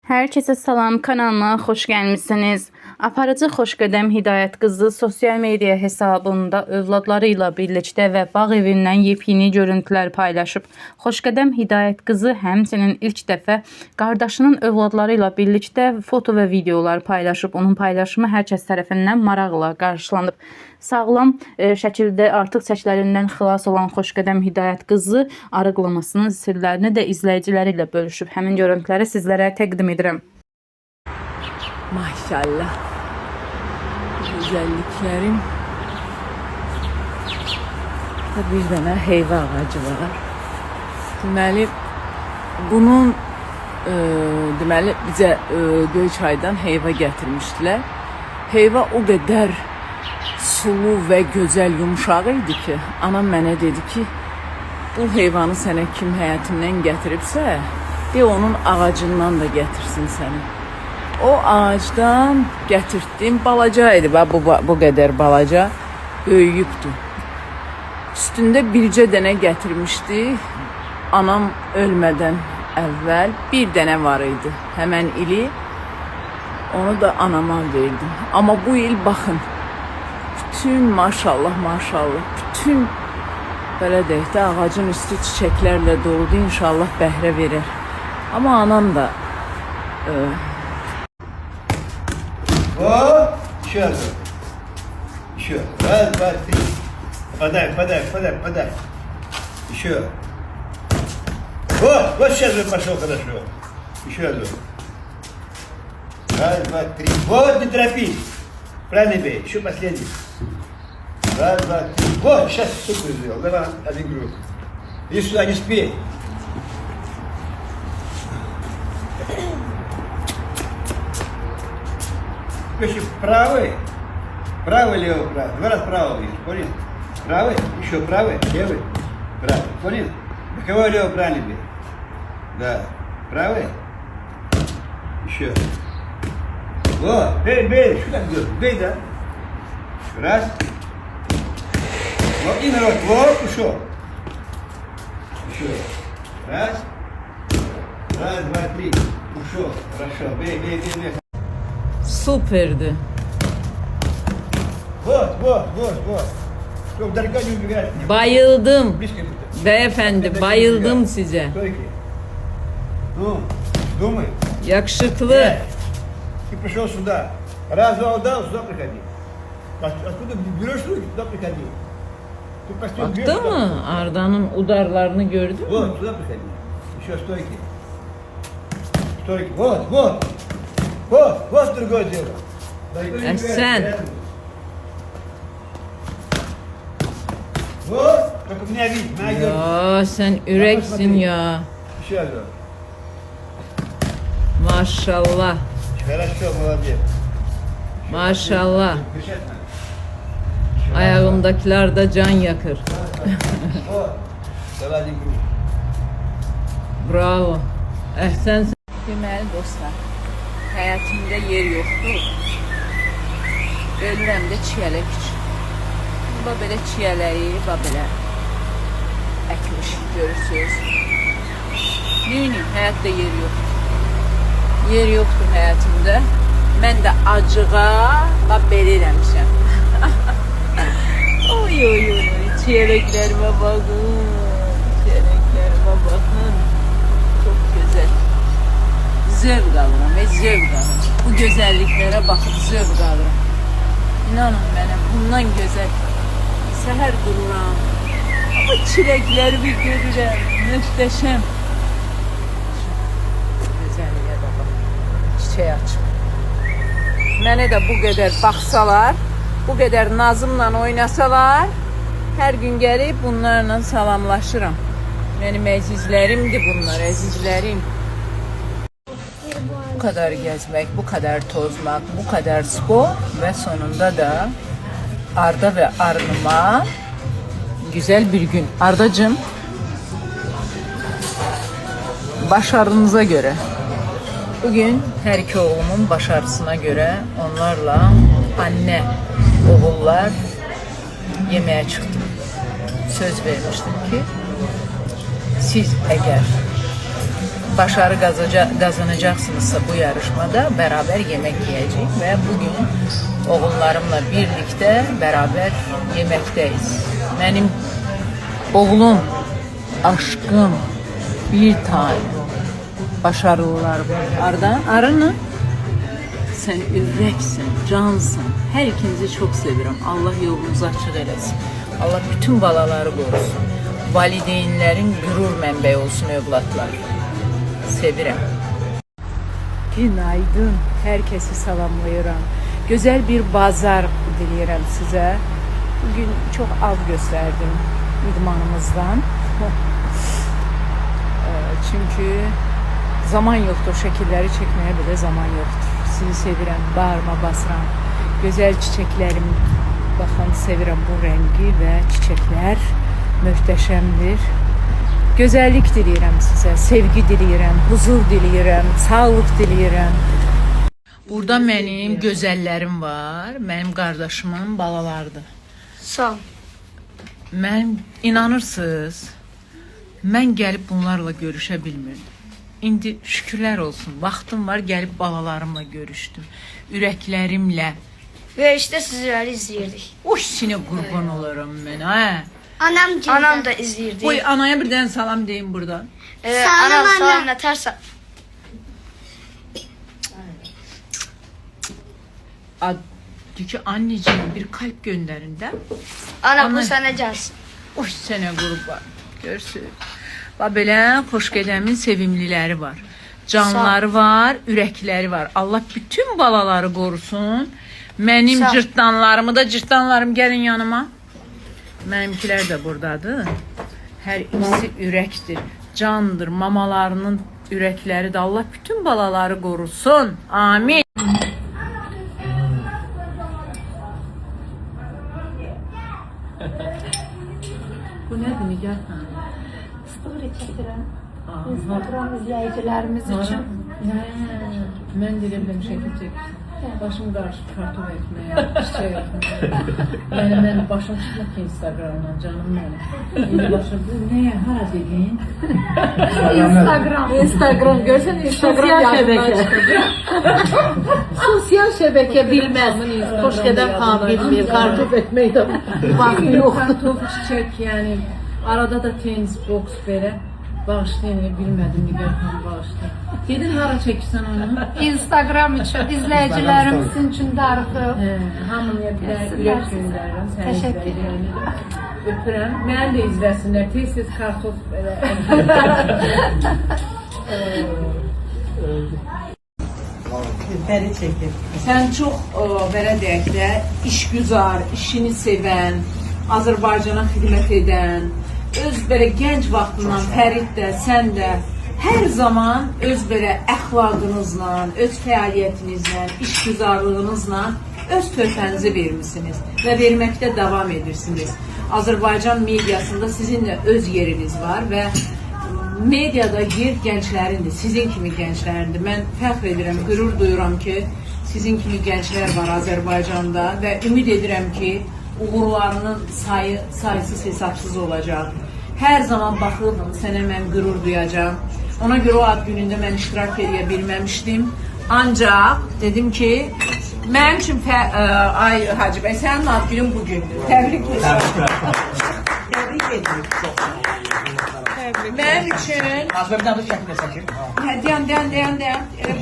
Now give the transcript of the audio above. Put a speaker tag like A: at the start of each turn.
A: Herkese salam, kanalıma hoş gelmişsiniz. Aparıcı Xoşqədəm Hidayət qızı sosial media hesabında övladlarıyla birlikte ve bağ evindən yepyeni görüntülər paylaşıb. Xoşqədəm Hidayət qızı həmçinin ilk dəfə qardaşının övladlarıyla birlikte foto ve videolar paylaşıb. Onun paylaşımı hər kəs tərəfindən maraqla qarşılanıb. Sağlam şəkildə artıq çəklərindən xilas olan Xoşqədəm Hidayət qızı arıqlamasının sirlərini də izləyiciləri ilə bölüşüb. Həmin görüntüləri sizlərə təqdim edirəm.
B: Maşallah. Güzelliklerim. Bir tane heyva ağacı var. Deməli, bunun deməli bizə Göyçaydan heyva gətirmişdilər. Heyva o qədər sulu və gözəl, yumuşaq idi ki, anam mənə dedi ki, bu heyvanı sənə kim həyətindən gətiribsə, de onun ağacından da gətirsin səni. O ağacdan gətirdim, balaca idi, bu qədər balaca, böyüyübdü. Üstündə bircə dənə gətirmişdi, anam ölmədən əvvəl bir dənə var idi, həmən ili, onu da anama verdim. Amma bu il baxın, bütün maşallah, bütün belə deyək də ağacın üstü çiçəklərlə doludur, inşallah bəhrə verir. Amma anam da
C: Вот, еще, раз, два, три, подай, еще, вот сейчас же пошел хорошо, еще одну, раз, два, три, вот, не торопись, правильно бей, еще последний, раз, два, три, вот, сейчас суку сделал, давай, отыгру, иди сюда, не спей. Еще правый, левый, правый. Два раза правый видишь, понял? Правый, еще правый, левый, правый, понял? Боковой, левый, правильно бей. Да, правый, еще. Вот, бей, что так делаешь? Бей, да? Раз. Вот и народ, вот, ушел. Еще. Раз. Раз, два, три. Ушел. Хорошо, бей.
B: süperdi.
C: Вот. Çok далеко не убегать.
B: Bayıldım.
C: Близко будто.
B: Beyefendi, bayıldım size.
C: Стойки. Ну, думай.
B: Yakışıklı.
C: Ты пришел сюда. Раз, два удал, сюда приходи. Откуда берешь руки, туда приходи. Ты костюм бьешь,
B: Baktın mı? Arda'nın udarlarını gördün mü?
C: Вот, сюда приходи. Еще стойки. Вот другое дело. Далеко не убегать,
B: Sen.
C: рядом. Вот, как у меня видишь, на
B: Ya sen üreksin ya.
C: Еще одно.
B: Maşallah.
C: Хорошо, молодец.
B: Maşallah.
C: Кричать надо.
B: Ayağımdakiler de can yakır.
C: Вот. Давай игру.
B: Bravo. Əhsənsən. Deməli dostlar, həyatımda yer yoxdur. Ölürəm də çiyələk üçün. Belə çiyələyi, belə əkmiş, görürsünüz. Neyini, həyatda yer yoxdur. Yer yoxdur həyatımda. Mən də acığa belirəmişəm. Oy, çiyələklərimə baxın. Çiyələklərimə baxın. Çok güzel. Zevk alıram. Bu güzelliklere bakıp zevk alıram. İnanın mənə, bundan güzel. Səhər dururam. Ama çileklerimi görürəm. Möhtəşəm. Güzelliğe de bak. Çiçeği açım. Mənə də bu qədər baxsalar, bu qədər nazımla oynasalar, hər gün gəlib bunlarla salamlaşıram. Benim əzizlərimdir bunlar, əzizlərim. Bu kadar gezmek, bu kadar tozmak, bu kadar spor ve sonunda da Arda ve Arnıma güzel bir gün. Ardacığım, başarınıza göre, bugün her iki oğlumun başarısına göre onlarla anne, oğullar yemeğe çıktım. Söz vermiştim ki siz eğer başarı kazanacaksınızsa bu yarışmada beraber yemek yiyeceğiz ve bugün oğullarımla birlikte beraber yemekteyiz. Benim oğlum, aşkım, bir tane başarılılar var. Arını sen ürəksin, cansın. Hər ikinizi çok sevirəm. Allah yolunuzu açıq eləsin. Allah bütün balaları qorusun. Valideynlərin qürur mənbəyi olsun övladlar. Sevirəm. Günaydın. Herkesi salamlayıram. Güzel bir bazar diləyirəm sizə. Bugün çok az gösterdim idmanımızdan. Çünkü zaman yoktur. Şekilleri çekmeye bile zaman yoktur. Sizi sevirəm, bağrıma basıram. Güzel çiçeklerim, bakın sevirəm bu rengi ve çiçekler möhtəşəmdir. Gözəllik diləyirəm sizə, sevgi diləyirəm, huzur diləyirəm, sağlıq diləyirəm. Burada mənim gözəllərim var, mənim qardaşımın balalarıdır.
D: Sağ ol.
B: Mən inanırsınız, mən gəlib bunlarla görüşə bilmirdim. İndi şükürlər olsun, vaxtım var, gəlib balalarımla görüşdüm. Ürəklərimlə.
D: Ve işte sizleri izliyorduk.
B: Oy, sinə qurban olaram mən, hə?
D: Anam da izliyorduk.
B: Oy, anaya bir dənə salam deyim buradan.
D: Anam salam atarsa.
B: Diyor ki anneciğim bir kalp gönderin de.
D: Ana bu sana cansın.
B: Oy, sənə qurban. Görsün. Bax belə Xoşgədəmin sevimliləri var. Canları var, ürəkləri var. Allah bütün balaları qorusun. Mənim
D: Sağ ol.
B: cırtdanlarımı da, cırtdanlarım gəlin yanıma. Mənimkilər də buradadır. Hər ikisi ürəkdir, candır. Mamalarının ürəkləri də Allah bütün balaları qorusun. Amin. Bu nədir Nigar xanım?
E: Story çəkirəm. Instagram izləyicilərimiz üçün.
B: Mən deyirəm şəkil çəkirəm. Başım qarışıb kartof etməyə, çiçək etməyə. Mən başım çıxmaq ki Instagramdan, canım mənim. İndi başım, nəyə, hara dedin?
E: Instagram görsən Instagram şəbəkə. Sosial şəbəkə bilməz. Xoşgədəm xanım bilmir. Kartof etməkdə vaxtı yox.
B: Kartof, çiçək, yəni arada da tenis, boks belə. Bağışlayın, bilmədim, Nigar xanım bağışlayın. Dedin, hara çəkirsən onu?
E: Instagram üçün izləyicilərimizin üçün darıxıb.
B: Hamıya bir ürək göndərirəm.
E: Təşəkkür
B: ederim. Öpürəm. Məni də izləsinlər. Tez-tez kartof belə. Sən çox belə deyək də işgüzar, işini sevən, Azərbaycana xidmət edən, öz belə gənc vaxtından Fərid də, sən də hər zaman öz belə əxlaqınızla, öz fəaliyyətinizlə, işgüzarlığınızla öz töhfənizi vermisiniz və verməkdə davam edirsiniz. Azərbaycan mediasında sizin də öz yeriniz var və mediada yer gənclərindir, sizin kimi gənclərindir. Mən fəxr edirəm, qürur duyuram ki, sizin kimi gənclər var Azərbaycanda və ümid edirəm ki, uğurlarının sayısız hesapsız olacaq. Hər zaman baxırdım, sənə mən qürur duyacağım. Ona görə o ad günündə mən iştirak edə bilməmişdim. Ancaq dedim ki, mənim üçün ay Hacı bəy, sənin ad günün bugündür. Təbrik edirəm. Təbrik edirəm. Mənim üçün... Deyən.